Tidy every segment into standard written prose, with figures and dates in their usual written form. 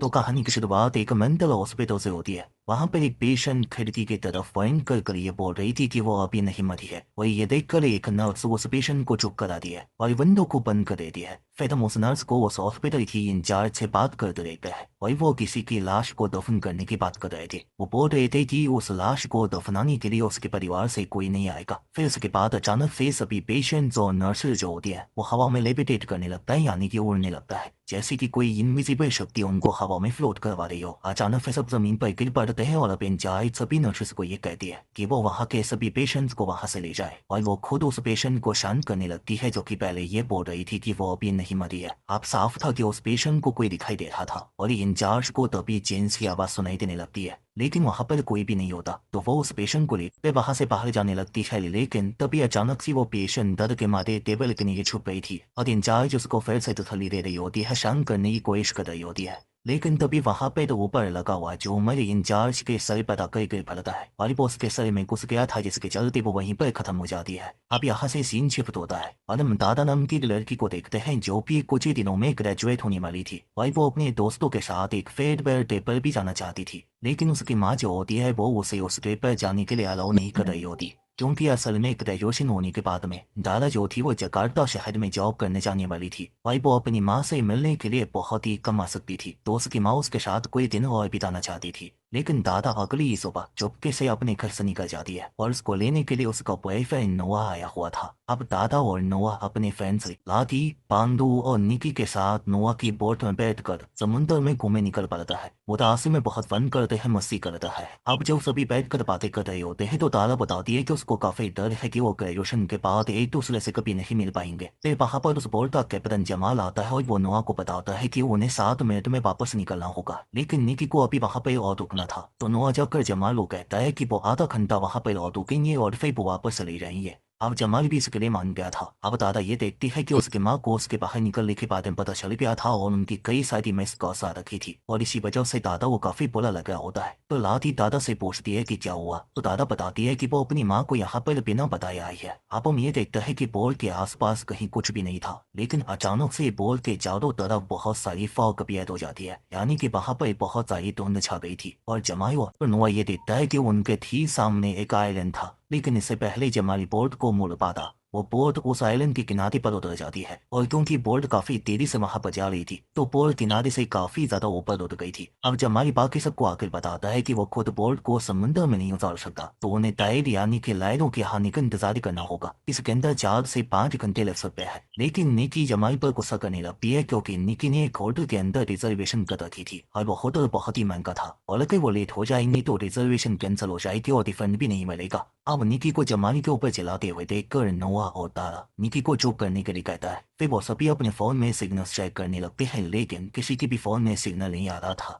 तो कहानी की शुरुआत एक मेंटल हॉस्पिटल से होती है। वहां पर एक पेशेंट खिड़की की तरफ पॉइंट कर ये बोल रही थी कि वो अभी नहीं मरी है। वही ये देखकर एक नर्स उस पेशेंट को चुप करा दी है और विंडो को बंद कर देती है। फिर हम उस नर्स को उस हॉस्पिटल की इंचार्ज से बात करते रहते हैं। वही वो किसी की लाश को दफन करने की बात कर रहे थे। वो बोल रहे थे कि उस लाश को दफनाने के लिए उसके परिवार से कोई नहीं आएगा। फिर उसके बाद अचानक से सभी पेशेंट्स और नर्सेज जो होती है वो हवा में लेविटेट करने लगता है, यानी कि उड़ने लगता है, जैसे कि कोई इनविजिबल शक्ति उनको हवा में फ्लोट करवा रही हो। अचानक फिर सब जमीन पर गिर पड़ते हैं और अब इंचार्ज सभी नर्सेस को ये कहती है कि वो वहाँ के सभी पेशेंट्स को वहाँ से ले जाए और वो खुद उस पेशेंट को शांत करने लगती है जो कि पहले ये बोल रही थी कि वो अभी नहीं मरी है। अब साफ था कि उस पेशेंट को कोई दिखाई दे रहा था और इंचार्ज को तभी जेंट्स की आवाज सुनाई देने लगती है, लेकिन वहां पर कोई भी नहीं होता। तो वो उस पेशेंट को लेकर वहां से बाहर जाने लगती है, लेकिन तभी अचानक से वो पेशेंट दर्द के मारे टेबल के नीचे छुप गई थी और इंचार्ज उसको फिर से तसल्ली दे रही होती है, शांत करने की कोशिश कर रही होती है। लेकिन तभी वहां पे तो ऊपर लगा हुआ जो उमर इंचार्ज के सर पर आकर गिर पड़ता है और वो उसके सर में घुस गया था, जिसके चलते वो वहीं पर खत्म हो जाती है। अब यहाँ से सीन शिफ्ट होता है और हम दादा नाम की लड़की को देखते हैं जो भी कुछ ही दिनों में ग्रेजुएट होने वाली थी और वो अपने दोस्तों के साथ एक फेयरवेल डे पर भी जाना चाहती थी, लेकिन उसकी माँ जो होती है वो उसे उस डे पर जाने के लिए अलाउ नहीं कर रही होती, क्योंकि असल में ग्रेजुएशन होने के बाद में दादा जो थी वो जकार्ता शहर में जॉब करने जाने वाली थी और वो अपनी माँ से मिलने के लिए बहुत ही कम आ सकती थी। तो उसकी माँ उसके साथ कोई दिन और बिताना चाहती थी, लेकिन दादा अगली ही सुबह चुपके से अपने घर से निकल जाती है और उसको लेने के लिए उसका बॉयफ्रेंड नोआ आया हुआ था। अब दादा और नोआ अपने फ्रेंड्स लादी, पांडू और निकी के साथ नोआ की बोट में बैठकर समुद्र में घूमे निकल पड़ता है। वो रास्ते में बहुत फन करते हैं, मस्ती करता है। अब जब सभी बैठकर बातें कर रहे होते हैं तो दादा बताती है कि उसको काफी डर है कि वो ग्रेजुएशन के बाद एक दूसरे से कभी नहीं मिल पाएंगे। फिर वहां पर उस बोट का कैप्टन जमाल आता है और वो नोआ को बताता है कि उन्हें 7 मिनट में वापस निकलना होगा, लेकिन निकी को अभी वहां पर और रुकना था। तो नोआ जाकर जमाल को कहता है कि वो आधा घंटा वहां पर और रुकेंगे और फिर वो वापस चले जाएंगे। अब जमाल भी इसके लिए मान गया था। अब दादा ये देखती है कि उसकी माँ को उसके बाहर निकलने के बाद में पता चल गया था और उनकी कई सारी मिस कॉल्स आ रखी थी और इसी वजह से दादा वो काफी बुरा लग रहा होता है। तो लाठी दादा से पूछती है कि क्या हुआ, तो दादा बताती है कि वो अपनी माँ को यहाँ पर बिना बताए आई है। अब हम ये देखते हैं कि बोर्ड के आसपास कहीं कुछ भी नहीं था, लेकिन अचानक से बोर्ड के चारों तरफ बहुत सारी फॉग अपीयर हो जाती है, यानी कि वहां पर बहुत सारी धुंध छा गई थी और जमाई और नोआ ये देखता है कि उनके ठीक सामने एक आइलैंड था। लेकिन इससे पहले जमाली बोर्ड को मुड़ पाता, वो बोर्ड उस आइलैंड के किनारे पर उतर जाती है और क्योंकि बोर्ड काफी तेजी से वहां पर जा रही थी तो बोर्ड किनारे से काफी ज्यादा ऊपर उठ गई थी। अब जमाली बाकी सबको आकर बताता है कि वो खुद बोर्ड को समुद्र में नहीं उतार सकता, तो उन्हें टाइड यानी कि लाइनों के हानि का इंतजार करना होगा। इसके अंदर 4 से 5 घंटे लग सकते हैं। लेकिन निकी जमाई पर गुस्सा करने लगती है क्योंकि निकी ने एक होटल के अंदर रिजर्वेशन कर रखी थी और वो होटल बहुत ही महंगा था और अगर वो लेट हो जाएंगे तो रिजर्वेशन कैंसिल हो जाएगी और रिफंड भी नहीं मिलेगा। अब निकी को जमानी के ऊपर चलाते हुए देखकर नोआ और तारा निकी को चुप करने के लिए कहता है। फिर वो सभी अपने फोन में सिग्नल चेक करने लगते हैं, लेकिन किसी की भी फोन में सिग्नल नहीं आ रहा था।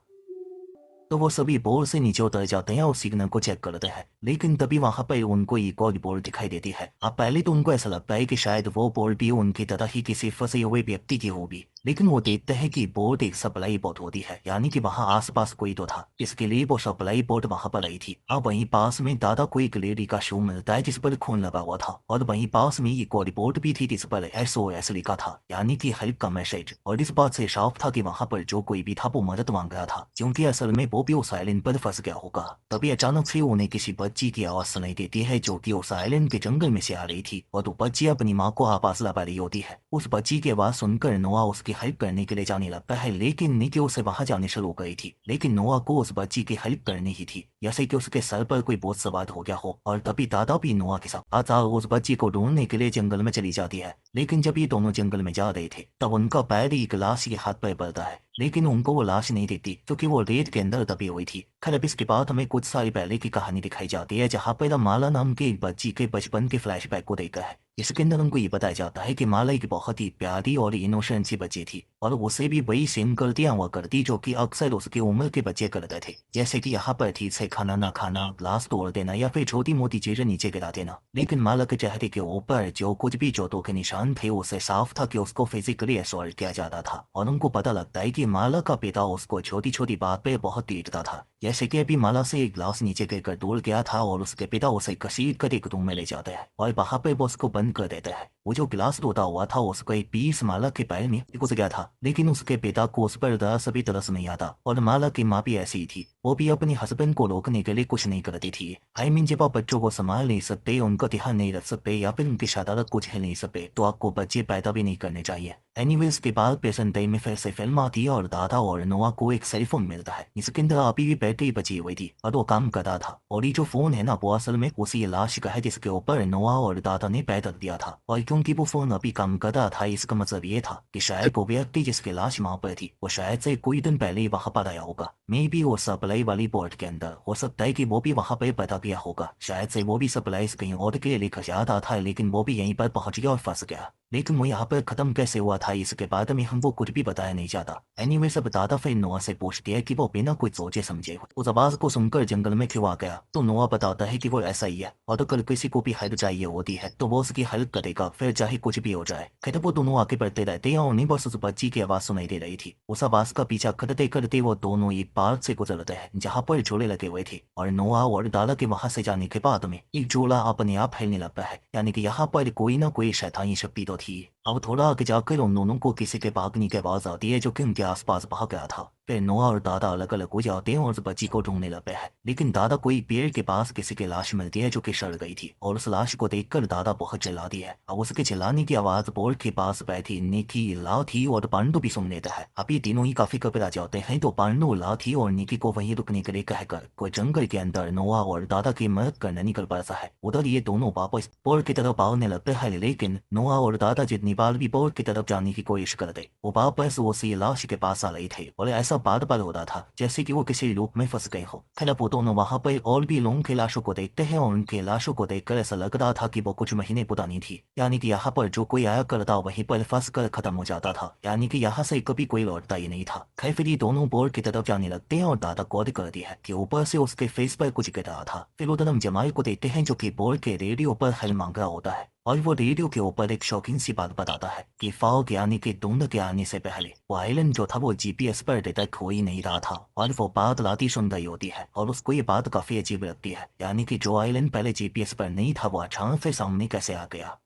तो वो सभी बोर्ड से नीचे उतर जाते हैं और सिग्नल को चेक करते हैं, लेकिन तभी वहां पर उनको एक और बोर्ड दिखाई देती है। अब पहले तो उनको ऐसा लगता है कि शायद वो बोर्ड भी उनकी तरह ही किसी फंसे हुए व्यक्ति की होगी, लेकिन वो देखते हैं कि बोर्ड एक सप्लाई बोट होती है, यानी कि वहाँ आसपास कोई तो था, इसके लिए वो सप्लाई बोट वहां पर आई थी। अब वहीं पास में दादा को एक लेडी का शू मिलता है जिस पर खून लगा हुआ था और वहीं पास में एक और रिपोर्ट भी थी जिस पर SOS लिखा था, यानी कि हेल्प का मैसेज। और इस बात से साफ था कि वहां पर जो कोई भी था वो मदद मांग रहा था, क्योंकि असल में वो भी उस आइलैंड पर फंस गया होगा। तभी अचानक से उन्हें किसी बच्ची की आवाज सुनाई देती है जो कि उस आइलैंड के जंगल में से आ रही थी और वो बच्ची अपनी माँ को आवाज लगा रही होती है। उस बच्ची की आवाज सुनकर नोआ उसकी हेल्प करने के लिए जाने लगता है, लेकिन निकी उसे वहां जाने शुरू हो गई थी। लेकिन नोआ को उस बच्ची की हेल्प करनी ही थी, जैसे कि उसके सर पर कोई बोझ सवार हो गया हो। और तभी दादा भी नोआ के साथ आता उस बच्ची को ढूंढने के लिए जंगल में चली जाती है। लेकिन जब ये दोनों जंगल में जा रहे थे तब उनका पैर एक लाश के हाथ पर पड़ता है, लेकिन उनको वो लाश नहीं दिखती क्योंकि वो रेत के अंदर दबी हुई थी। खैर अब इसके बाद हमें कुछ साल पहले की कहानी दिखाई जाती है जहाँ पर माला नाम के एक बच्ची के बचपन के फ्लैशबैक को देखा है। इसके अंदर हमको ये बताया जाता है कि माला एक बहुत ही प्यारी और इनोसेंट सी बच्ची थी और उसे भी वही सेम गलतियां हुआ करती जो कि अक्सर उसकी उम्र के बच्चे करते थे, जैसे कि यहाँ पर ठीक से खाना ना खाना, ग्लास तोड़ देना या फिर छोटी मोटी चीजें नीचे गिरा देना। लेकिन माला के चेहरे के ऊपर जो कुछ भी चोटों के निशान थे उससे साफ था कि उसको फिजिकली असॉल्ट किया जाता था। और उनको पता लगता है कि माला का पिता उसको छोटी छोटी बात पे बहुत पीटता था, जैसे कि अभी माला से एक ग्लास नीचे गिरकर डूल गया था और उसके पिता उसे घसीट कर एक रूम में ले जाते हैं और वहां पे वो उसको बंद कर देते हैं। वो जो गिलास टूटा हुआ था उसको एक पीस माला के पैर में घुस गया था, लेकिन उसके पिता को उस पर सभी तरह से नहीं आता। और माला की माँ भी ऐसी ही थी, वो भी अपने हस्बैंड को रोकने के लिए कुछ नहीं करती थी। आई मीन जब आप बच्चों को संभाल नहीं सकते, उनका ध्यान नहीं रख सकते या फिर उनकी शरारत कुछ हिल नहीं सकते, तो आपको बच्चे पैदा भी नहीं करने चाहिए। एनीवेज के बाद प्रेजेंट डे में फिर से फिल्म आती है और दादा और नोआ को एक सेल फोन मिलता है जिसके अंदर अभी भी बैटरी बची हुई थी और वो काम कर रहा था। और ये जो फोन है ना, वो असल में उसी लाश का है जिसके ऊपर नोआ और दादा ने पैर रख दिया था। और क्योंकि वो फोन अभी काम कर रहा था, इसका मतलब ये था कि शायद वो व्यक्ति जिसकी लाश वहां पर थी वो शायद से कोई दिन पहले ही वहां पर आया होगा। मे बी वो सप्लाई वाली बोर्ड के अंदर हो सकता है कि वो भी वहां पर पता गया होगा। शायद से वो भी सप्लाईज कहीं और के लिए लेकर जा रहा था, लेकिन वो भी यहीं पर पहुंच गया और फंस गया। लेकिन वो यहाँ पर खत्म कैसे हुआ था इसके बारे में हमको कुछ भी बताया नहीं जाता। एनीवे सब दादा फिर नोआ से पूछती है कि वो बिना कुछ सोचे समझे उस आवाज को सुनकर जंगल में क्यों आ गया। तो नोआ बताता है कि वो ऐसा ही है और अगर किसी को भी हेल्प चाहिए होती है तो वो उसकी हेल्प करेगा, फिर चाहे कुछ भी हो जाए। खैर वो दोनों आगे बढ़ते रहते हैं और उन्हें बस उस बच्ची की आवाज सुनाई दे रही थी। उस आवाज का पीछा करते करते वो दोनों एक पार्क से गुजरते हैं जहाँ पर झूले लगे हुए थे। और नोआ और दादा के वहां से जाने के बाद में एक झूला अपने आप फैलने लगता है, यानी कि यहाँ पर कोई ना कोई शैतानी शक्ति तो थी। अब थोड़ा आगे जाकर उन दोनों को किसी के भागने की आवाज आती है जो कि उनके आसपास भाग गया था। फिर नोआ और दादा अलग अलग हो जाते हैं और उस बच्ची को ढूंढने लगते हैं। लेकिन दादा को एक पेड़ के पास किसी की लाश मिलती है जो कि सड़ गई थी और उस लाश को देखकर दादा बहुत चिल्लाती है। अब उसके चिल्लाने की आवाज बोर्ड के पास बैठी निकी, लाठी और पांडु भी सुन लेता है। अब ये तीनों ही काफी घबरा जाते हैं, तो पांडु, लाठी और निकी को वहीं रुकने के लिए कहकर कोई जंगल के अंदर नोआ और दादा की मदद करने निकल पड़ता है। उधर ये दोनों वापस बोर्ड की तरफ भागने लगते हैं, लेकिन नोआ और दादा जितनी बार भी बोर्ड की तरफ जाने की कोशिश करते वो वापस उसी लाश के पास आ रहे थे। और ऐसा बार बार हो रहा था जैसे कि वो किसी लूप में फंस गए हो। खैर वो दोनों वहां पर और भी लोगों की लाशों को देखते हैं और उनके लाशों को देखकर ऐसा लग रहा था कि वो कुछ महीने पुरानी थी, यानी कि यहाँ पर जो कोई आया करता वहीं पर फंस कर खत्म हो जाता था, यानी कि यहाँ से कभी कोई लौटता ही नहीं था। खैर फिर ये दोनों बोर्ड की तरफ जाने लगते हैं और दादा को कर दिया है कि ऊपर से उसके फेस पर कुछ गिर रहा था। फिर उधर हम जमाई को देखते हैं जो कि बोर्ड के रेडियो पर हल मांग रहा होता है और वो रेडियो के ऊपर एक शौकीन सी बात बताता है कि फॉग यानी कि धुंध के आने से पहले वो आइलैंड जो था वो जीपीएस पर डिटेक्ट हो ही नहीं रहा था। और वो बात राती सुन रही होती है और उसको ये बात काफी अजीब लगती है, यानी कि जो आइलैंड पहले जीपीएस पर नहीं था वो अचानक से सामने कैसे आ गया।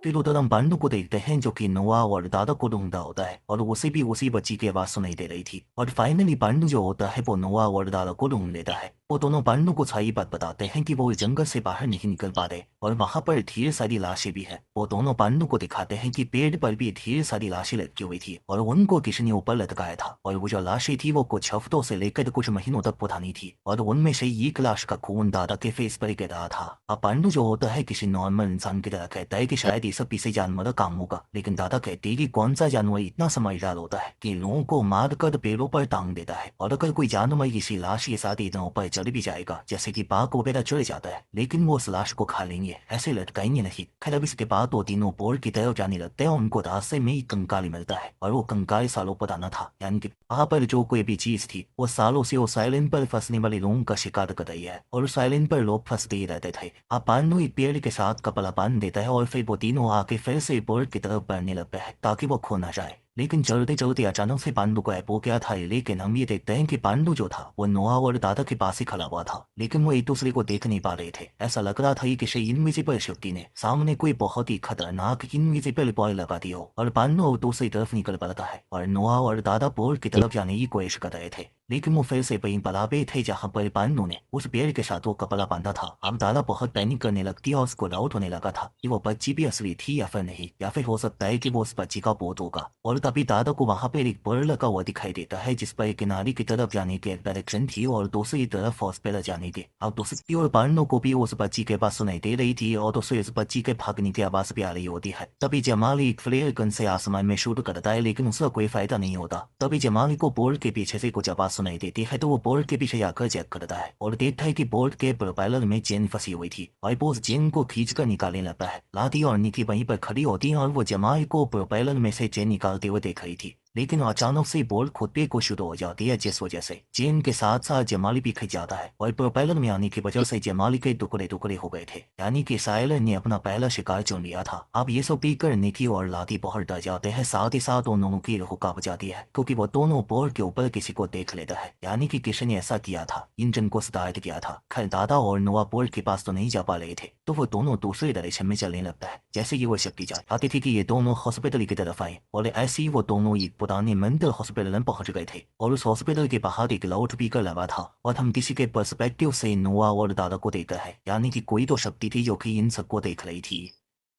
फिर उधर हम पांडु को देखते हैं जो कि नोआ और दादा को ढूंढता होता है और उसे भी उसी बच्ची की आवाज सुनाई दे रही थी। और फाइनली पांडु जो होता है वो नोआ और दादा को ढूंढ लेता है। वो दोनों पांडु को सही बात बताते हैं कि वो इस जंगल से बाहर नहीं निकल पा रहे और वहां पर ढेर सारी लाशें भी है। वो दोनों पांडु को दिखाते हैं कि पेड़ पर भी ढेर सारी लाशें लटकी हुई थी और उनको किसी ने ऊपर लटकाया था। और वो जो लाशें थी वो कुछ हफ्तों से लेकर कुछ महीनों तक पुरानी थी और उनमें से एक लाश का खून दादा के फेस पर गिर रहा था। अब पांडु जो होता है किसी नॉर्मल इंसान की तरह कहता है कि शायद ये सब किसी जानवर का काम होगा, लेकिन दादा कहते हैं कि कौन सा जानवर इतना समझदार होता है कि लोगों को मार कर पेड़ों पर टांग देता है। और अगर कोई जानवर किसी लाश के साथ इतना ऊपर चढ़ भी जाएगा जैसे कि बाघ वगैरह चढ़ जाता है, लेकिन वो उस लाश को खा लेंगे, ऐसे लटकाएंगे नहीं। खैर अब इसके बाद वो तीनों बोर्ड की तरफ जाने लगते हैं और उनको रास्ते में ही कंकाल मिलता है और वो कंकाल सालों पुराना था, यानी कि वहां पर जो कोई भी चीज थी वो सालों से उस आइलैंड पर फंसने वाले लोगों का शिकार कर रही है और उस आइलैंड पर लोग फंसते ही रहते थे। अब पांडु एक पेड़ के साथ कपड़ा बांध देता है और फिर वो तीनों आके फिर से बोर्ड की तरफ बढ़ने लगता है ताकि वो खो ना जाए। लेकिन चलते चलते अचानक से पांडु को ऐप हो गया था, लेकिन हम ये देखते हैं कि पांडु जो था वो नोआ और दादा के पास ही खड़ा हुआ था, लेकिन वो एक दूसरे को देख नहीं पा रहे थे। ऐसा लग रहा था कि किसी इनविजिबल शक्ति ने सामने कोई बहुत ही खतरनाक इनविजिबल बॉय लगा दी हो और पांडु दूसरी तरफ निकल पड़ता है और नोआ और दादा बोर्ड की तरफ जाने की कोशिश कर रहे थे, लेकिन वो फिर से वहीं पलाबे थे जहाँ पर पांडु ने उस पेड़ के साथ वो कपड़ा बांधा था। अब दादा बहुत पैनिक करने लगती है और उसको डाउट होने लगा था कि वो बच्ची भी असली थी या फिर नहीं, या फिर हो सकता है कि वो उस बच्ची का पोत होगा। और तभी दादा को वहां पर एक पेड़ लगा हुआ दिखाई देता है जिस पर एक किनारे की तरफ जाने की एक डायरेक्शन थी और दूसरी तरफ हॉस्पिटल जाने की। अब दूसरी और पांडु को भी उस बच्ची के पास सुनाई दे रही थी और दूसरे उस बच्ची के भागने की आवाज भी आ रही होती है। तभी जमाल एक फ्लेयर गन से आसमान में शूट करता है, लेकिन उसका कोई फायदा नहीं होता। तभी जमाल को बोर्ड के पीछे से कुछ आवाज सुनाई देती है, तो वो बोर्ड के पीछे जाकर चेक करता है और देखता है कि बोर्ड के प्रोपेलर में चेन फंसी हुई थी और वो उस चेन को खींचकर निकालने लगता है। लाठी और निकी वहीं पर खड़ी होती है और वो जमाल को प्रोपेलर में से चेन निकालते हुए देख रही थी, लेकिन अचानक से बॉल खुदने को शुरू हो जाती है, जिस वजह से चेन के साथ साथ जयमाली भी खिंच जाता है और प्रोपेलर में आने की वजह से जयमाली के टुकड़े टुकड़े हो गए थे। यानी कि साइलन ने अपना पहला शिकार चुन लिया था। अब ये सब देखकर निकी और लाती बहुत डर जाते हैं, साथ ही साथ उन दोनों की रूह कांप जाती है क्योंकि वो दोनों बोर्ड के ऊपर किसी को देख लेता है। यानी कि किसी ने ऐसा किया था, इंजन को स्टार्ट किया था। खैर दादा और नोआ बोर्ड के पास तो नहीं जा पा रहे थे, तो वो दोनों दूसरे डायरेक्शन में चलने लगता है। जैसे ये वो शक्ति चाहती थी कि ये दोनों हॉस्पिटल की तरफ आए और ऐसे ही वो दोनों एक पुराने मेंटल हॉस्पिटल में पहुंच गए थे और उस हॉस्पिटल के बाहर एक लाउड स्पीकर लगा था और हम किसी के पर्सपेक्टिव से नोआ और दादा को देखते हैं। यानी कि कोई तो शक्ति थी जो कि इन सबको देख रही थी।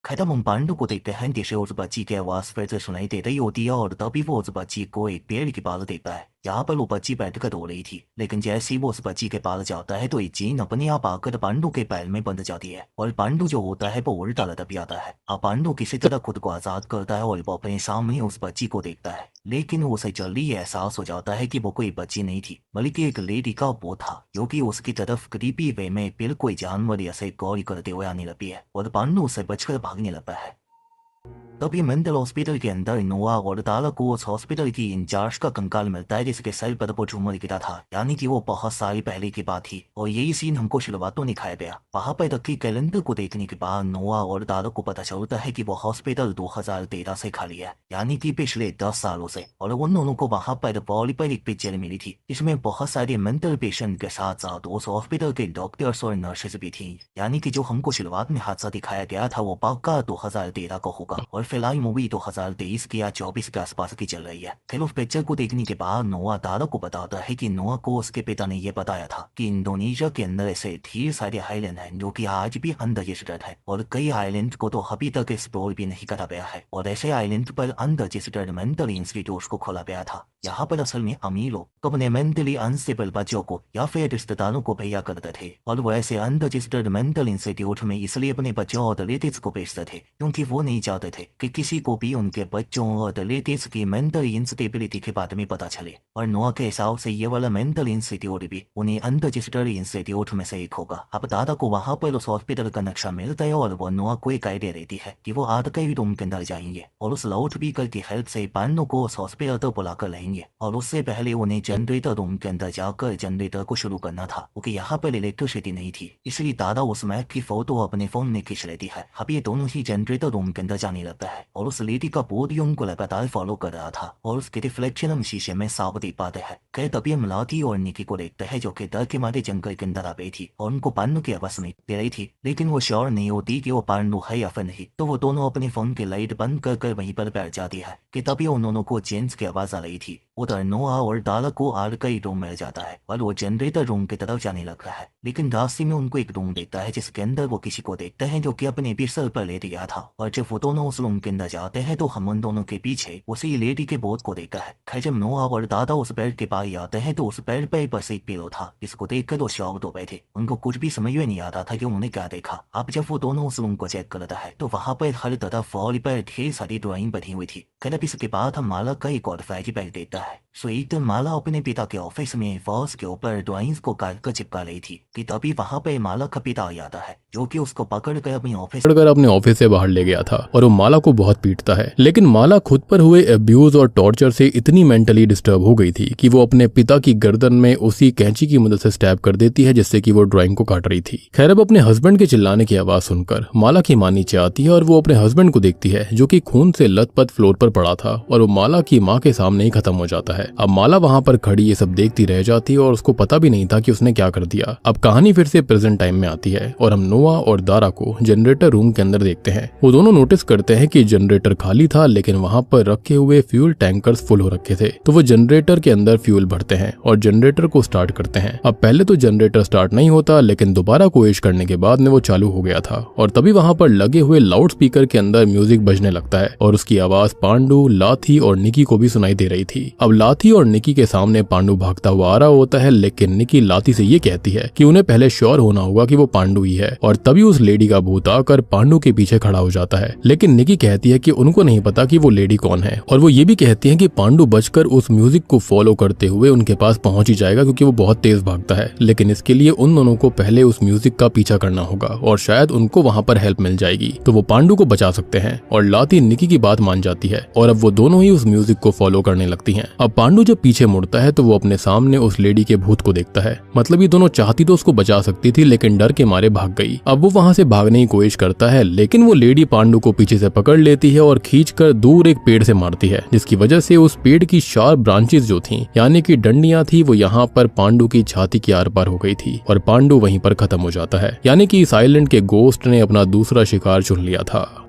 खैर हम पांडु को देखते हैं जैसे उस बच्ची की आवाज फिर से सुनाई दे रही होती है और तभी वो उस बच्ची को एक पेड़ के पास देखता है। यहाँ पर वो बच्ची बैठकर रो रही थी, लेकिन जैसे ही वो उस बच्ची के पास जाता है तो ये चेन अपने आप आकर पांडु के पैर में बंध जाती है और पांडु जो होता है वो उल्टा लटक जाता है। अब पांडु किसी तरह खुद को आजाद करता है और वो अपने सामने उस बच्ची को देखता है, लेकिन उसे जल्दी एहसास हो जाता है कि वो कोई बच्ची नहीं थी बल्कि एक लेडी का वो था जो कि उसकी तरफ क्रीपी वे में बिल्कुल जानवर जैसे गौर करते हुए आने लगी है और पांडु उसे बचकर भागने लगता है। तभी मेंटल हॉस्पिटल के अंदर नोआ और दादा को उस हॉस्पिटल की इंचार्ज का कंकाल मिलता है जिसके सर पर वो झूमर गिरा था। यानी कि वो बहुत साल पहले की बात थी और यही सीन हमको शुरुआत में दिखाया गया। वहां पर रखी कैलेंडर को देखने के बाद नोआ और दादा को पता चलता है कि वो हॉस्पिटल 2013 से खाली है, यानी कि पिछले 10 सालों से। और उन दोनों को वहां पर वॉल पर एक पिक्चर मिली थी जिसमें बहुत सारे मेंटल पेशेंट के साथ साथ उस हॉस्पिटल के डॉक्टर्स और नर्सेज भी थी। यानी कि जो हमको शुरुआत में हादसा दिखाया गया था वो पक्का 2013 का होगा और फिलहाल मूवी 2023 के या 24 के आसपास की चल रही है। फिर उस पिक्चर को देखने के बाद नोआ दादा को बताता है कि नोआ को उसके पिता ने यह बताया था कि इंडोनेशिया के अंदर ऐसे ढेर सारे आइलैंड हैं जो कि आज भी अनरजिस्टर्ड है और कई आइलैंड को तो अभी तक एक्सप्लोर भी नहीं करा गया है और ऐसे आइलैंड पर अनरजिस्टर्ड मेंटल इंस्टीट्यूट को खोला गया था। यहाँ पर असल में अमीर लोग तो अपने मेंटली अनस्टेबल बच्चों को या फिर रिश्तेदारों को भेजा करते थे और वो ऐसे अनरजिस्टर्ड मेंटल इंस्टीट्यूट में इसलिए अपने बच्चों और रिलेटिव्स को भेजते थे क्योंकि वो नहीं चाहते थे कि किसी को भी उनके बच्चों और रिलेटिव्स की मेंटल इंस्टेबिलिटी के बारे में पता चले। और नोआ के हिसाब से ये वाला मेंटल इंस्टीट्यूट भी उन्हें अनरजिस्टर्ड इंस्टीट्यूट में से एक होगा। अब दादा को वहां पर उस हॉस्पिटल का नक्शा मिलता है और वो नोआ को एक आइडिया देती है कि वो आध के रूम के अंदर जाएंगे और उस लाउड स्पीकर की हेल्प से पांडु को उस हॉस्पिटल तक बुलाकर लाएंगे और उससे पहले उन्हें जनरेटर रूम के अंदर जाकर जनरेटर को शुरू करना था क्योंकि यहाँ पर इलेक्ट्रिसिटी नहीं थी। इसलिए दादा उस मैप की फोटो अपने फोन में खींच लेती है। अब ये दोनों ही जनरेटर रूम के अंदर जाने लगता है और उस लेडी का पोडियम को लगातार फॉलो कर रहा था और उसके रिफ्लेक्शन हम शीशे में साफ देख पाते हैं। कई तभी हम लाती और निकी को देखते हैं जो कि डर के मारे जंगल के अंदर आ गई थी और उनको पांडु की आवाज सुनाई दे रही थी, लेकिन वो श्योर नहीं होती कि वो पांडु है या फिर नहीं। तो वो दोनों अपने फोन की लाइट बंद कर वहीं पर बैठ जाती है कि तभी उन दोनों को जेंट्स की आवाज आ रही थी। उधर नोआ और दादा को आरकई रूम मिल जाता है और वो जनरेटर रूम की तरफ जाने लगता है, लेकिन रास्ते में उनको एक रूम देखता है जिसके अंदर वो किसी को देखते हैं जो कि अपने बिस्तर पर लेट गया था। और जब वो दोनों उस रूम के अंदर जाते हैं तो हम उन दोनों के पीछे उसी लेडी के बोध को देखता है। खैर जब नोआ और दादा उस बेड के पास आते हैं तो उस बेड पर बस एक पिलो था जिसको देखकर वो शॉक्ड हो गए थे। उनको कुछ भी समझ में नहीं आता था कि उन्होंने क्या देखा। अब जब वो दोनों उस रूम को चेक करता है तो वहां पर हर तरफ वॉल पर ढेर सारी ड्राइंग बनी हुई थी। खैर इसके बाद हम माला का एक और फ्लैशबैक देखता है। स्वीट माला अपने पिता के ऑफिस में वॉल्स के ऊपर ड्राइंग्स को काट कर चिपका रही थी कि तभी वहां पे माला का पिता आ जाता है जो कि उसको पकड़ कर अपने ऑफिस से बाहर ले गया था और वो माला को बहुत पीटता है। लेकिन माला खुद पर हुए अब्यूज और टॉर्चर से इतनी मेंटली डिस्टर्ब हो गई थी कि वो अपने पिता की गर्दन में उसी कैंची की मदद से स्टैब कर देती है जिससे कि वो ड्राइंग को काट रही थी। खैर अब अपने हस्बैंड के चिल्लाने की आवाज सुनकर माला की मां नीचे आती है और वो अपने हस्बैंड को देखती है जो कि खून से लथपथ फ्लोर पर पड़ा था और वो माला की माँ के सामने ही खत्म हो जाता है। अब माला वहां पर खड़ी ये सब देखती रह जाती है और उसको पता भी नहीं था कि उसने क्या कर दिया। अब कहानी फिर से प्रेजेंट टाइम में आती है और हम नोआ और दारा को जनरेटर रूम के अंदर देखते हैं। वो दोनों नोटिस करते हैं कि जनरेटर खाली था लेकिन वहां पर रखे हुए फ्यूल टैंकर्स फुल हो रखे थे। तो वो जनरेटर के अंदर फ्यूल भरते हैं और जनरेटर को स्टार्ट करते हैं। अब पहले तो जनरेटर स्टार्ट नहीं होता लेकिन दोबारा कोशिश करने के बाद में वो चालू हो गया था और तभी वहां पर लगे हुए लाउड स्पीकर के अंदर म्यूजिक बजने लगता है और उसकी आवाज पांडु, लाथी और निकी को भी सुनाई दे रही थी। अब लाथी और निकी के सामने पांडु भागता हुआ आ रहा होता है लेकिन निकी लाथी से ये कहती है कि उन्हें पहले श्योर होना होगा कि वो पांडु ही है और तभी उस लेडी का भूत आकर पांडु के पीछे खड़ा हो जाता है। लेकिन निकी कहती है कि उनको नहीं पता कि वो लेडी कौन है और वो ये भी कहती है कि पांडु बचकर उस म्यूजिक को फॉलो करते हुए उनके पास पहुंच ही जाएगा क्योंकि वो बहुत तेज भागता है। लेकिन इसके लिए उन दोनों को पहले उस म्यूजिक का पीछा करना होगा और शायद उनको वहां पर हेल्प मिल जाएगी तो वो पांडु को बचा सकते हैं। और लाती निकी की बात मान जाती है और अब वो दोनों ही उस म्यूजिक को फॉलो करने लगती हैं। अब पांडु जब पीछे मुड़ता है तो वो अपने सामने उस लेडी के भूत को देखता है। मतलब ये दोनों चाहती तो उसको बचा सकती थी लेकिन डर के मारे भाग गई। अब वो वहां से भागने की कोशिश करता है लेकिन वो लेडी पांडु को पीछे से पकड़ लेती है और खींचकर दूर एक पेड़ से मारती है, जिसकी वजह से उस पेड़ की शार्प ब्रांचेस जो थी यानी कि डंडियां थी वो यहाँ पर पांडु की छाती के आर पार हो गई थी और पांडु वहीं पर खत्म हो जाता है। यानी कि इस आइलैंड के गोस्ट ने अपना दूसरा शिकार चुन लिया था।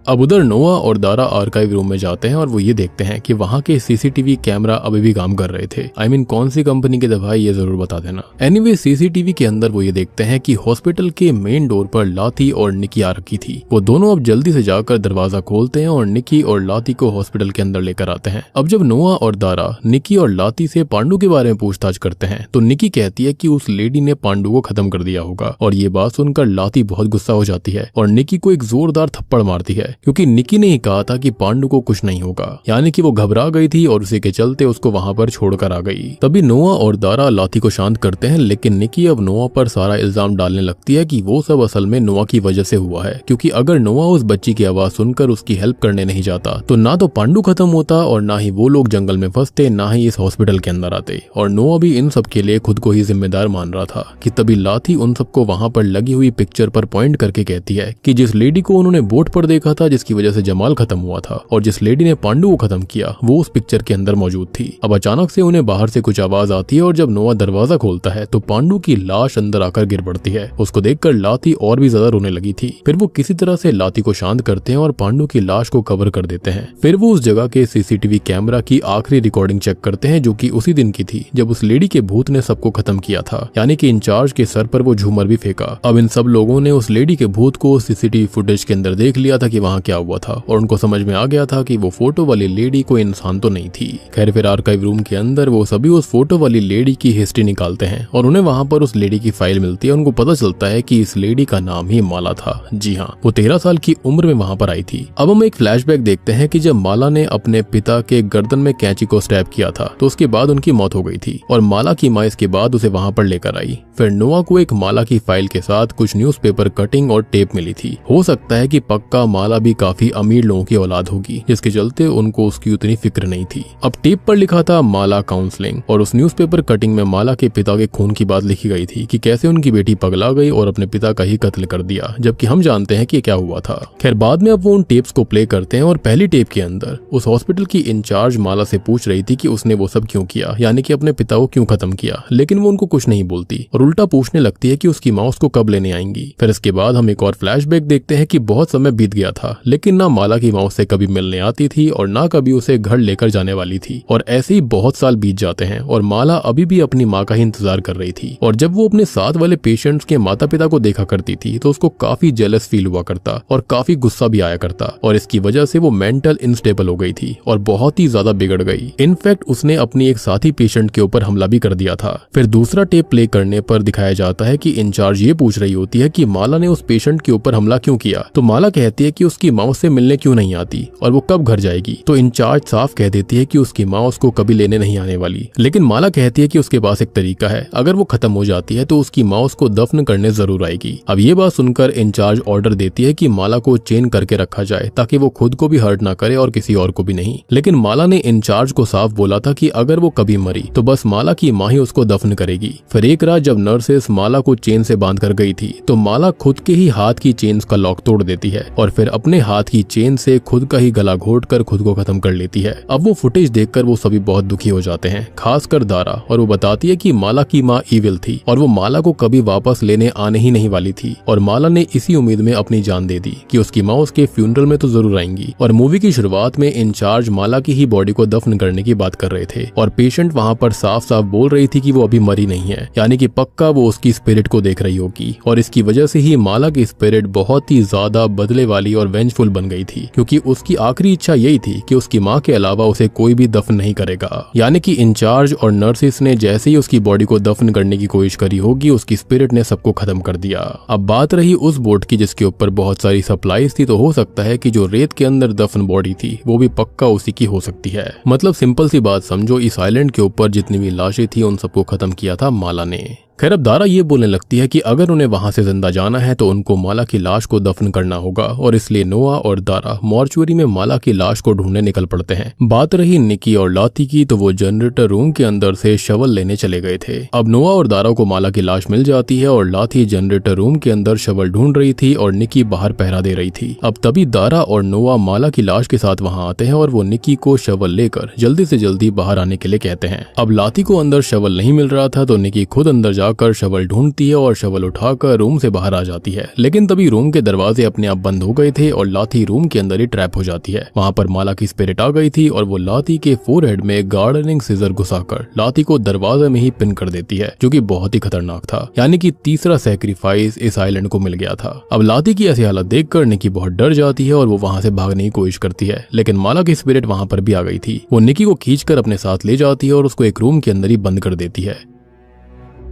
अब उधर नोआ और दारा आर्काइव रूम में जाते हैं और वो ये देखते हैं कि वहाँ के सीसीटीवी कैमरा अभी भी काम कर रहे थे। I mean, कौन सी कंपनी के दवाई ये जरूर बता देना। एनीवे सीसीटीवी के अंदर वो ये देखते हैं कि हॉस्पिटल के मेन डोर पर लाती और निकी आ रखी थी। वो दोनों अब जल्दी से जाकर दरवाजा खोलते हैं और निकी और लाती को हॉस्पिटल के अंदर लेकर आते हैं। अब जब नोआ और दारा निकी और लाती से पांडु के बारे में पूछताछ करते हैं तो निकी कहती है कि उस लेडी ने पांडु को खत्म कर दिया होगा और ये बात सुनकर लाती बहुत गुस्सा हो जाती है और निकी को एक जोरदार थप्पड़ मारती है क्योंकि निकी ने ही कहा था कि पांडु को कुछ नहीं होगा। यानी कि वो घबरा गई थी और उसी के चलते उसको वहां पर छोड़कर आ गई। तभी नोआ और दारा लाती को शांत करते हैं लेकिन निकी अब नोआ पर सारा इल्जाम डालने लगती है कि वो सब असल में नोआ की वजह से हुआ है, क्योंकि अगर नोआ उस बच्ची की आवाज सुनकर उसकी हेल्प करने नहीं जाता तो ना तो पांडु खत्म होता और ना ही वो लोग जंगल में फंसते, ना ही इस हॉस्पिटल के अंदर आते। और नोआ भी इन सब के लिए खुद को ही जिम्मेदार मान रहा था कि तभी लाती उन सबको वहां पर लगी हुई पिक्चर पर पॉइंट करके कहती है कि जिस लेडी को उन्होंने बोट पर देखा था जिसकी वजह से जमाल खत्म हुआ था और जिस लेडी ने पांडु को खत्म किया वो उस पिक्चर के अंदर मौजूद थी। अब अचानक से उन्हें बाहर से कुछ आवाज आती है और जब नोआ दरवाजा खोलता है तो पांडु की लाश अंदर आकर गिर पड़ती है। उसको देखकर लाती और भी ज्यादा रोने लगी थी। फिर वो किसी तरह से लाती को शांत करते हैं और पांडु की लाश को कवर कर देते हैं। फिर वो उस जगह के सीसीटीवी कैमरा की आखिरी रिकॉर्डिंग चेक करते हैं जो कि उसी दिन की थी जब उस लेडी के भूत ने सबको खत्म किया था, यानी कि इंचार्ज के सर पर वो झूमर भी फेंका। अब इन सब लोगों ने उस लेडी के भूत को सीसीटीवी फुटेज के अंदर देख लिया था कि वहाँ क्या हुआ था और उनको समझ में आ गया था कि वो फोटो वाली लेडी कोई इंसान तो नहीं थी। खैर फिर आर्काइव रूम के अंदर वो सभी उस फोटो वाली लेडी की हिस्ट्री निकालते हैं और उन्हें वहाँ पर उस लेडी की फाइल मिलती है। उनको पता चलता है कि इस लेडी का नाम ही माला था। जी हाँ, वो 13 साल की उम्र में वहाँ पर आई थी। अब हम एक फ्लैशबैक देखते हैं कि जब माला ने अपने पिता के गर्दन में कैंची को स्टैब किया था तो उसके बाद उनकी मौत हो गई थी और माला की माँ इसके बाद उसे वहाँ पर लेकर आई। फिर नोआ को एक माला की फाइल के साथ कुछ न्यूज़पेपर कटिंग और टेप मिली थी। हो सकता है कि पक्का माला भी काफी अमीर लोगों की औलाद होगी जिसके चलते उनको उसकी उतनी फिक्र नहीं थी। अब टेप पर लिखा था माला काउंसलिंग और उस न्यूज़पेपर कटिंग में माला के पिता के खून की बात लिखी गई थी कि कैसे उनकी बेटी पगला गई और अपने पिता का ही कत्ल कर दिया, जबकि हम जानते हैं कि क्या हुआ था। खैर बाद में अब वो उन टेप्स को प्ले करते हैं और पहली टेप के अंदर उस हॉस्पिटल की इंचार्ज माला से पूछ रही थी कि उसने वो सब क्यों किया, यानी कि अपने पिता को क्यों खत्म किया, लेकिन वो उनको कुछ नहीं बोलती और उल्टा पूछने लगती है कि उसकी माँ उसको कब लेने आएंगी। फिर इसके बाद हम एक और फ्लैशबैक देखते हैं कि बहुत समय बीत गया था लेकिन ना माला की माँ उससे कभी मिलने आती थी और ना कभी उसे घर लेकर जाने वाली थी। और ऐसे ही बहुत साल बीत जाते हैं और माला अभी भी अपनी माँ का ही इंतजार कर रही थी। और जब वो अपने साथ वाले पेशेंट्स के माता पिता को देखा करती थी तो उसको काफी जेलस फील हुआ करता और काफी गुस्सा भी आया करता और इसकी वजह से वो मेंटल इनस्टेबल हो गई थी और बहुत ही ज्यादा बिगड़ गई। इनफैक्ट उसने अपनी एक साथी पेशेंट के ऊपर हमला भी कर दिया था। फिर दूसरा टेप प्ले करने पर दिखाया जाता है कि इंचार्ज ये पूछ रही होती है कि माला ने उस पेशेंट के ऊपर हमला क्यों किया, तो माला कहती है कि उसकी माँ उससे मिलने क्यों नहीं आती और वो कब घर जाएगी। तो इंचार्ज साफ कह देती है कि उसकी माँ उसको कभी लेने नहीं आने वाली, लेकिन माला कहती है कि उसके पास एक तरीका है, अगर वो खत्म हो जाती है तो उसकी माँ उसको दफन करने जरूर आएगी। अब ये बात सुनकर इंचार्ज ऑर्डर देती है कि माला को चेन करके रखा जाए ताकि वो खुद को भी हर्ट ना करे और किसी और को भी नहीं। लेकिन माला ने इंचार्ज को साफ बोला था कि अगर वो कभी मरी तो बस माला की माँ ही उसको दफन करेगी। फिर एक रात जब नर्सेस माला को चेन से बांध कर गई थी तो माला खुद के ही हाथ की चेन का लॉक तोड़ देती है और फिर अपने हाथ की चेन से खुद का ही गला घोट कर खुद को खत्म कर लेती है। अब वो फुटेज देखकर वो सभी बहुत दुखी हो जाते हैं, खासकर दारा, और वो बताती है कि माला की माँ इविल थी और वो माला को कभी वापस लेने आने ही नहीं वाली थी और माला ने इसी उम्मीद में अपनी जान दे दी कि उसकी माँ उसके फ्यूनरल में तो जरूर आएंगी। और मूवी की शुरुआत में इंचार्ज माला की ही बॉडी को दफन करने की बात कर रहे थे और पेशेंट वहाँ पर साफ साफ बोल रही थी कि वो अभी मरी नहीं है, यानी कि पक्का वो उसकी स्पिरिट को देख रही होगी और इसकी वजह से ही माला की स्पिरिट बहुत ही ज्यादा बदले वाली और वेंजफुल बन गई थी, क्योंकि उसकी आखिरी इच्छा यही थी कि उसकी माँ के अलावा उसे कोई भी दफन नहीं करेगा। यानी कि इंचार्ज और नर्सिस ने जैसे ही उसकी बॉडी को दफन करने की कोशिश करी होगी, उसकी स्पिरिट ने सबको खत्म कर दिया। अब बात रही उस बोट की जिसके ऊपर बहुत सारी सप्लाईज थी, तो हो सकता है कि जो रेत के अंदर दफन बॉडी थी वो भी पक्का उसी की हो सकती है। मतलब सिंपल सी बात समझो, इस आइलैंड के ऊपर जितनी भी लाशें थी उन सबको खत्म किया था माला ने। खैर अब दारा ये बोलने लगती है कि अगर उन्हें वहां से जिंदा जाना है तो उनको माला की लाश को दफन करना होगा, और इसलिए नोआ और दारा मॉर्चुरी में माला की लाश को ढूंढने निकल पड़ते हैं। बात रही निकी और लाती की, तो वो जनरेटर रूम के अंदर से शवल लेने चले गए थे। अब नोआ और दारा को माला की लाश मिल जाती है और लाती जनरेटर रूम के अंदर शवल ढूंढ रही थी और निकी बाहर पहरा दे रही थी। अब तभी दारा और नोआ माला की लाश के साथ वहां आते हैं और वो निकी को शवल लेकर जल्दी से जल्दी बाहर आने के लिए कहते हैं। अब लाती को अंदर शवल नहीं मिल रहा था, तो निकी खुद अंदर जाकर शवल ढूंढती है और शवल उठाकर रूम से बाहर आ जाती है। लेकिन तभी रूम के दरवाजे अपने आप बंद हो गए थे और लाती रूम के अंदर ही ट्रैप हो जाती है। वहां पर माला की स्पिरिट आ गई थी और वो लाती के फोरहेड में गार्डनिंग सीजर घुसाकर लाती को दरवाजे में ही पिन कर देती है, जो कि बहुत ही खतरनाक था। यानी कि तीसरा सैक्रिफाइस इस आइलैंड को मिल गया था। अब लाती की ऐसी हालत देखकर निकी बहुत डर जाती है और वो वहां से भागने की कोशिश करती है, लेकिन माला की स्पिरिट वहां पर भी आ गई थी। वो निकी को खींचकर अपने साथ ले जाती है और उसको एक रूम के अंदर ही बंद कर देती है।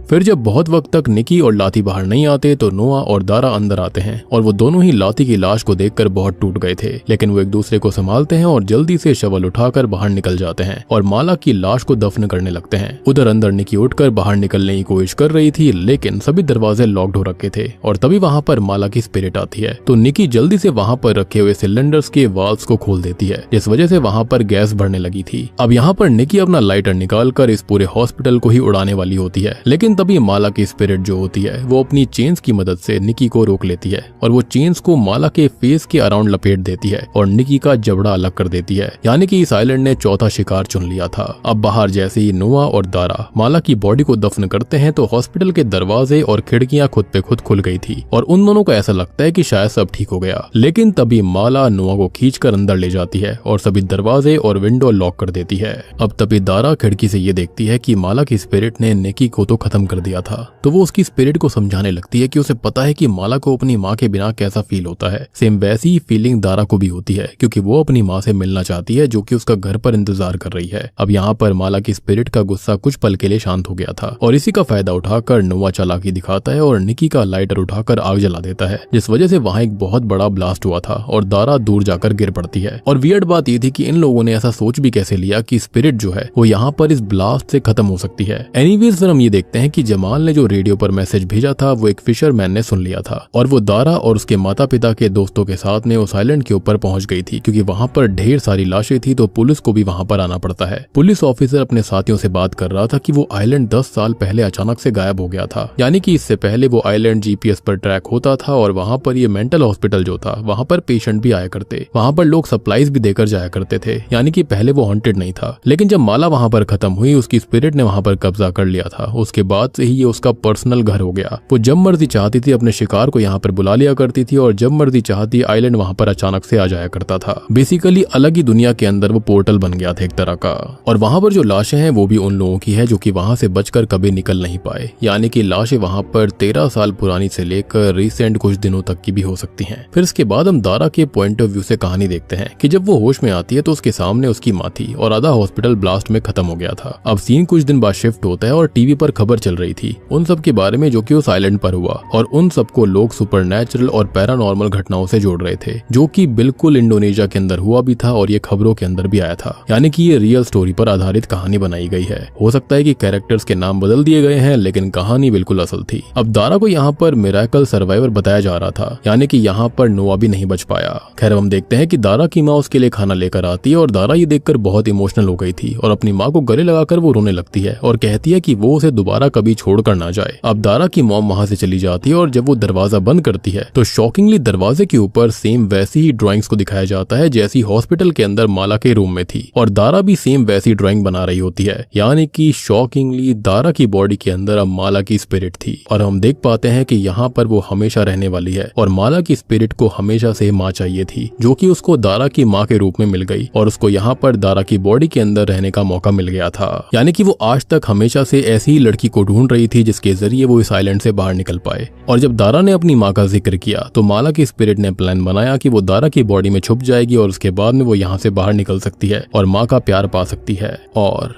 फिर जब बहुत वक्त तक निकी और लाती बाहर नहीं आते, तो नोआ और दारा अंदर आते हैं और वो दोनों ही लाती की लाश को देखकर बहुत टूट गए थे। लेकिन वो एक दूसरे को संभालते हैं और जल्दी से शवल उठाकर बाहर निकल जाते हैं और माला की लाश को दफन करने लगते हैं। उधर अंदर निकी उठकर बाहर निकलने की कोशिश कर रही थी, लेकिन सभी दरवाजे लॉक्ड हो रखे थे और तभी वहां पर माला की स्पिरिट आती है। तो निकी जल्दी से वहां पर रखे हुए सिलेंडर्स के वाल्व्स को खोल देती है, जिस वजह से वहां पर गैस भरने लगी थी। अब यहाँ पर निकी अपना लाइटर निकालकर इस पूरे हॉस्पिटल को ही उड़ाने वाली होती है, लेकिन तभी माला की स्पिरिट जो होती है वो अपनी चेन्स की मदद से निकी को रोक लेती है और वो चेन्स को माला के फेस के अराउंड लपेट देती है और निकी का जबड़ा अलग कर देती है। यानी कि इस आइलैंड ने चौथा शिकार चुन लिया था। अब बाहर जैसे ही नोआ और दारा माला की बॉडी को दफन करते हैं, तो हॉस्पिटल के दरवाजे और खिड़कियां खुद पे खुद खुल गई थी और उन दोनों को ऐसा लगता है कि शायद सब ठीक हो गया। लेकिन तभी माला नोआ को खींचकर अंदर ले जाती है और सभी दरवाजे और विंडो लॉक कर देती है। अब तभी दारा खिड़की से ये देखती है कि माला की स्पिरिट ने निकी को तो खत्म कर दिया था, तो वो उसकी स्पिरिट को समझाने लगती है कि उसे पता है कि माला को अपनी माँ के बिना कैसा फील होता है। सेम वैसी ही फीलिंग दारा को भी होती है, क्योंकि वो अपनी माँ से मिलना चाहती है, जो कि उसका घर पर इंतजार कर रही है। अब यहाँ पर माला की स्पिरिट का गुस्सा कुछ पल के लिए शांत हो गया था और इसी का फायदा उठाकर नोआ चालाकी दिखाता है और निकी का लाइटर उठाकर आग जला देता है, जिस वजह से वहाँ एक बहुत बड़ा ब्लास्ट हुआ था और दारा दूर जाकर गिर पड़ती है। और वियर्ड बात ये थी कि इन लोगों ने ऐसा सोच भी कैसे लिया कि स्पिरिट जो है वो यहाँ पर इस ब्लास्ट से खत्म हो सकती है। एनीवेज फिर हम ये देखते हैं कि जमाल ने जो रेडियो पर मैसेज भेजा था वो एक फिशरमैन ने सुन लिया था और वो दारा और उसके माता पिता के दोस्तों के साथ में उस आइलैंड के ऊपर पहुंच गई थी, क्योंकि वहां पर ढेर सारी लाशें थी, तो पुलिस को भी वहां पर आना पड़ता है। पुलिस ऑफिसर अपने साथियों से बात कर रहा था कि वो आइलैंड 10 साल पहले अचानक से गायब हो गया था। यानी कि इससे पहले वो आइलैंड जीपीएस पर ट्रैक होता था और वहां पर ये मेंटल हॉस्पिटल जो था वहां पर पेशेंट भी आया करते, वहां पर लोग सप्लाईज भी देकर जाया करते थे। यानी कि पहले वो हॉन्टेड नहीं था। लेकिन जब माला वहां पर खत्म हुई, उसकी स्पिरिट ने वहां पर कब्जा कर लिया था। उसके बाद से ही ये उसका पर्सनल घर हो गया। वो जब मर्जी चाहती थी अपने शिकार को यहाँ पर बुला लिया करती थी और जब मर्जी चाहती आइलैंड वहां पर अचानक से आ जाया करता था। बेसिकली अलग ही दुनिया के अंदर वो पोर्टल बन गया था एक तरह का। और वहां पर जो लाशें हैं वो भी उन लोगों की है जो कि वहां से बचकर कभी निकल नहीं पाए। यानी कि लाशें वहां पर 13 साल पुरानी से लेकर रिसेंट कुछ दिनों तक की भी हो सकती हैं। फिर इसके बाद हम दारा के पॉइंट ऑफ व्यू से कहानी देखते हैं कि जब वो होश में आती है तो उसके सामने उसकी माँ थी और आधा हॉस्पिटल ब्लास्ट में खत्म हो गया था। अब सीन कुछ दिन बाद शिफ्ट होता है और टीवी पर खबर चल रही थी उन सब के बारे में जो कि उस आइलैंड पर हुआ और उन सबको लोग सुपरनैचुरल और पैरानॉर्मल घटनाओं से जोड़ रहे थे, जो कि बिल्कुल इंडोनेशिया के अंदर हुआ भी था और ये खबरों के अंदर भी आया था। यानी कि ये रियल स्टोरी पर आधारित कहानी बनाई गई है। हो सकता है कि कैरेक्टर्स के नाम बदल दिए गए हैं, लेकिन कहानी बिल्कुल असल थी। अब दारा को यहाँ पर मिरेकल सर्वाइवर बताया जा रहा था, यानी कि यहाँ पर नोआ भी नहीं बच पाया। खैर हम देखते हैं कि दारा की माँ उसके लिए खाना लेकर आती है और दारा ये देखकर बहुत इमोशनल हो गई थी और अपनी माँ को गले लगाकर वो रोने लगती है और कहती है कि वो उसे दोबारा कभी छोड़कर ना जाए। अब दारा की मॉम वहां से चली जाती है और जब वो दरवाजा बंद करती है तो शॉकिंगली दरवाजे के ऊपर सेम वैसी ही ड्राइंग्स को दिखाया जाता है जैसी हॉस्पिटल के अंदर माला के रूम में थी और दारा भी सेम वैसी ड्राइंग बना रही होती है। यानी कि शॉकिंगली दारा की बॉडी के अंदर अब माला की स्पिरिट थी और हम देख पाते हैं कि यहाँ पर वो हमेशा रहने वाली है और माला की स्पिरिट को हमेशा से माँ चाहिए थी, जो कि उसको दारा की माँ के रूप में मिल गई और उसको यहाँ पर दारा की बॉडी के अंदर रहने का मौका मिल गया था। यानी कि वो आज तक हमेशा से ऐसी ही लड़की को ढूंढ रही थी जिसके जरिए वो इस आइलैंड से बाहर निकल पाए। और जब दारा ने अपनी माँ का जिक्र किया तो माला की स्पिरिट ने प्लान बनाया कि वो दारा की बॉडी में छुप जाएगी और उसके बाद में वो यहाँ से बाहर निकल सकती है और माँ का प्यार पा सकती है। और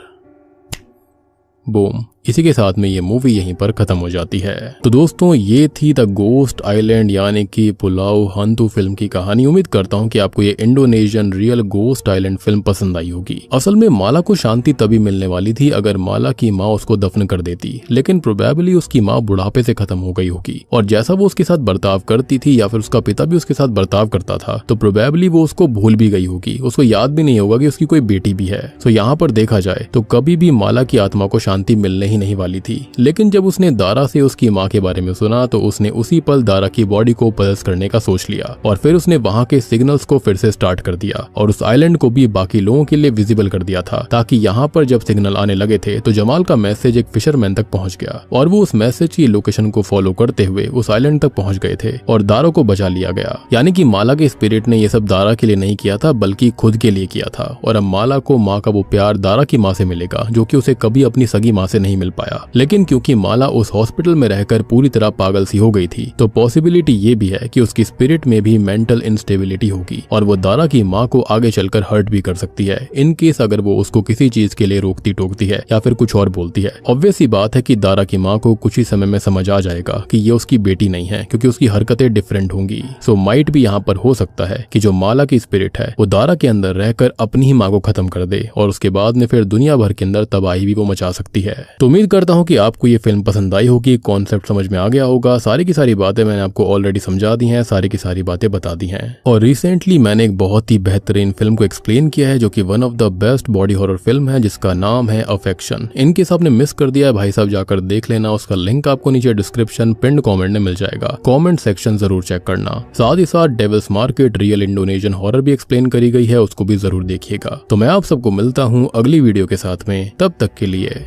बूम, इसी के साथ में ये मूवी यहीं पर खत्म हो जाती है। तो दोस्तों ये थी द गोस्ट आइलैंड यानी कि पुलाव हंतु फिल्म की कहानी। उम्मीद करता हूँ कि आपको ये Indonesian real ghost island film पसंद आई होगी। असल में माला को शांति तभी मिलने वाली थी अगर माला की माँ उसको दफन कर देती, लेकिन प्रोबेबली उसकी माँ बुढ़ापे से खत्म हो गई होगी और जैसा वो उसके साथ बर्ताव करती थी या फिर उसका पिता भी उसके साथ बर्ताव करता था तो प्रोबेबली वो उसको भूल भी गई होगी, उसको याद भी नहीं होगा कि उसकी कोई बेटी भी है। तो यहाँ पर देखा जाए तो कभी भी माला की आत्मा को शांति मिलने ही नहीं वाली थी। लेकिन जब उसने दारा से उसकी माँ के बारे में सुना तो उसने उसी पल दारा की बॉडी को पजस करने का सोच लिया और फिर उसने वहाँ के सिग्नल्स को फिर से स्टार्ट कर दिया और उस आइलैंड को भी बाकी लोगों के लिए विजिबल कर दिया था ताकि यहाँ पर जब सिग्नल आने लगे थे तो जमाल का मैसेज एक फिशरमैन तक पहुंच गया और वो उस मैसेज की लोकेशन को फॉलो करते हुए उस आइलैंड तक पहुंच गए थे और दारा को बचा लिया गया। यानी कि माला के स्पिरिट ने ये सब दारा के लिए नहीं किया था बल्कि खुद के लिए किया था और अब माला को माँ का वो प्यार दारा की माँ से मिलेगा जो कि उसे कभी अपनी सगी माँ से नहीं मिल पाया। लेकिन क्योंकि माला उस हॉस्पिटल में रहकर पूरी तरह पागल सी हो गई थी तो पॉसिबिलिटी ये भी है कि उसकी स्पिरिट में भी मेंटल इंस्टेबिलिटी होगी और वो दारा की माँ को आगे चलकर हर्ट भी कर सकती है इन केस अगर वो उसको किसी चीज के लिए रोकती टोकती है या फिर कुछ और बोलती है। ऑब्वियस सी बात है कि दारा की माँ को कुछ ही समय में समझ आ जाएगा कि ये उसकी बेटी नहीं है क्योंकि उसकी हरकतें डिफरेंट होंगी। सो माइट भी यहाँ पर हो सकता है कि जो माला की स्पिरिट है वो दारा के अंदर रहकर अपनी ही माँ को खत्म कर दे और उसके बाद में फिर दुनिया भर के अंदर तबाही भी वो मचा सकती है। तो उम्मीद करता हूँ कि आपको ये फिल्म पसंद आई होगी, कॉन्सेप्ट समझ में आ गया होगा। सारी की सारी बातें मैंने आपको ऑलरेडी समझा दी हैं, सारी की सारी बातें बता दी हैं और रिसेंटली मैंने एक बहुत ही बेहतरीन फिल्म को एक्सप्लेन किया है जो कि one of the best body horror film है जिसका नाम है अफेक्शन। इनकेस आपने मिस कर दिया है भाई साहब जाकर देख लेना, उसका लिंक आपको नीचे डिस्क्रिप्शन पिन्ड कमेंट में मिल जाएगा, कमेंट सेक्शन जरूर चेक करना। साथ ही साथ Devil's Market real Indonesian horror भी एक्सप्लेन करी गई है, उसको भी जरूर देखिएगा। तो मैं आप सबको मिलता हूँ अगली वीडियो के साथ में, तब तक के लिए